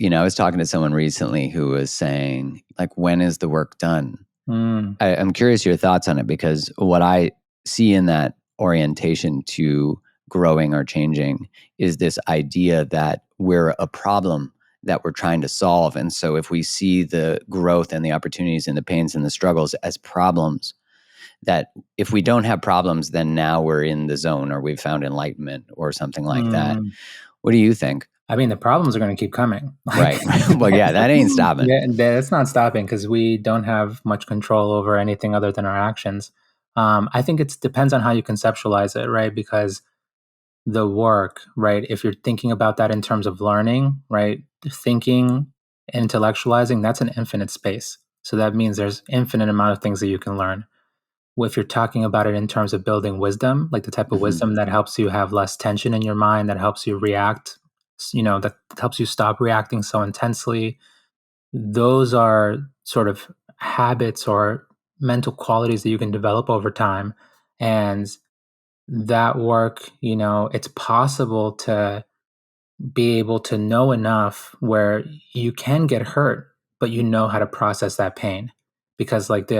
I was talking to someone recently who was saying, like, when is the work done? I'm curious your thoughts on it, because what I see in that orientation to growing or changing is this idea that we're a problem that we're trying to solve. And so if we see the growth and the opportunities and the pains and the struggles as problems, that if we don't have problems, then now we're in the zone or we've found enlightenment or something like that. What do you think? I mean, the problems are going to keep coming. Right. Well, yeah, that ain't stopping. Yeah, that's not stopping because we don't have much control over anything other than our actions. I think it depends on how you conceptualize it, right? Because the work, right? If you're thinking about that in terms of learning, right? Thinking, intellectualizing, that's an infinite space. So that means there's infinite amount of things that you can learn. If you're talking about it in terms of building wisdom, like the type of wisdom that helps you have less tension in your mind, that helps you react, that helps you stop reacting so intensely, those are sort of habits or mental qualities that you can develop over time. And that work, it's possible to be able to know enough where you can get hurt, but you know how to process that pain. Because like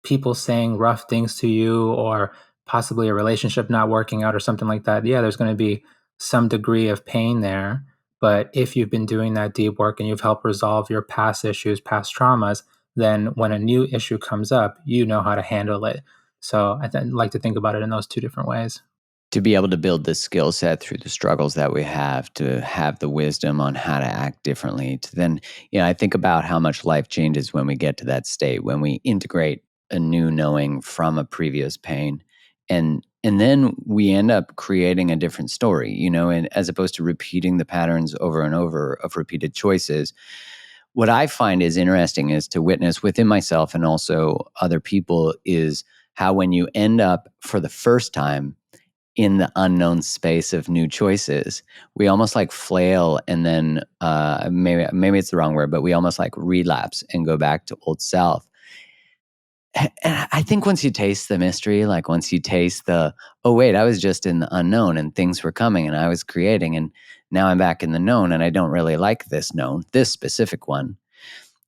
people saying rough things to you or possibly a relationship not working out or something like that, yeah, there's going to be some degree of pain there. But if you've been doing that deep work and you've helped resolve your past issues, past traumas, then when a new issue comes up, you know how to handle it. So like to think about it in those two different ways. To be able to build the skill set through the struggles that we have, to have the wisdom on how to act differently, to then, I think about how much life changes when we get to that state, when we integrate a new knowing from a previous pain. And then we end up creating a different story, and as opposed to repeating the patterns over and over of repeated choices. What I find is interesting is to witness within myself and also other people is how when you end up for the first time in the unknown space of new choices, we almost like flail and then maybe it's the wrong word, but we almost like relapse and go back to old self. And I think once you taste the mystery, like once you taste oh wait, I was just in the unknown and things were coming and I was creating and now I'm back in the known and I don't really like this known, this specific one.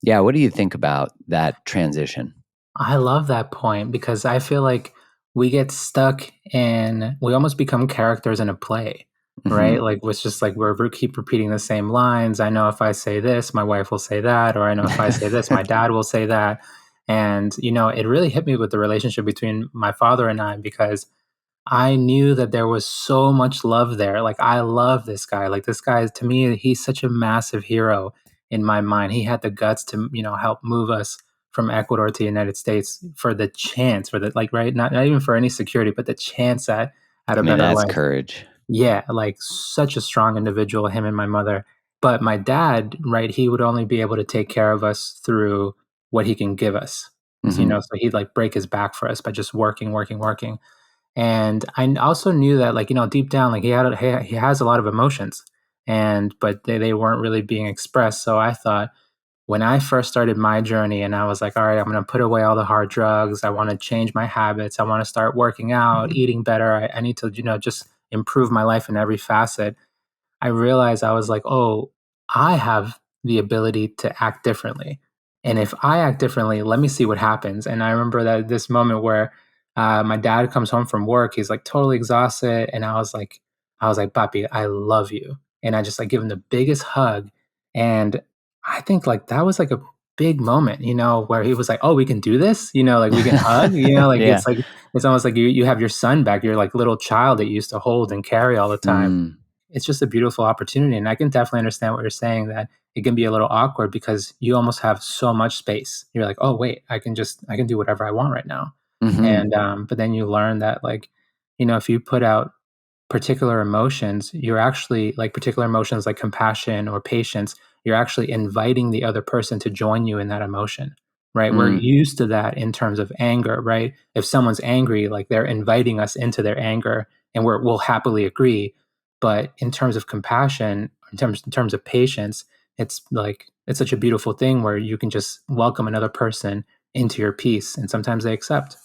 Yeah, what do you think about that transition? I love that point because I feel like we get stuck we almost become characters in a play, right? Mm-hmm. Like it's just like we keep repeating the same lines. I know if I say this, my wife will say that, or I know if I say this, my dad will say that. And, it really hit me with the relationship between my father and I because I knew that there was so much love there. Like, I love this guy. Like, this guy, to me, he's such a massive hero in my mind. He had the guts to, help move us from Ecuador to the United States for the chance, for the, like, right? Not even for any security, but the chance at I a mean, better that's life. courage. Yeah, like, such a strong individual, him and my mother. But my dad, right, he would only be able to take care of us through what he can give us. So, Mm-hmm. so he'd like break his back for us by just working, working, working. And I also knew that, like, deep down, like he has a lot of emotions, but they weren't really being expressed. So I thought when I first started my journey, and I was like, all right, I'm going to put away all the hard drugs. I want to change my habits. I want to start working out, eating better. I need to, just improve my life in every facet. I realized I was like, oh, I have the ability to act differently. And if I act differently, let me see what happens. And I remember that this moment where my dad comes home from work, he's like totally exhausted. And I was like, Papi, I love you. And I just like give him the biggest hug. And I think like that was like a big moment, where he was like, oh, we can do this, like we can hug, Yeah. like, it's almost like you have your son back, your like little child that you used to hold and carry all the time. Mm. It's just a beautiful opportunity. And I can definitely understand what you're saying, that it can be a little awkward because you almost have so much space. You're like, oh wait, I can do whatever I want right now. Mm-hmm. And but then you learn that, like, if you put out particular emotions, you're actually like particular emotions like compassion or patience, you're actually inviting the other person to join you in that emotion. Right. We're Mm. used to that in terms of anger, right? If someone's angry, like they're inviting us into their anger and we'll happily agree. But in terms of compassion, in terms of patience, it's like it's such a beautiful thing where you can just welcome another person into your peace, and sometimes they accept.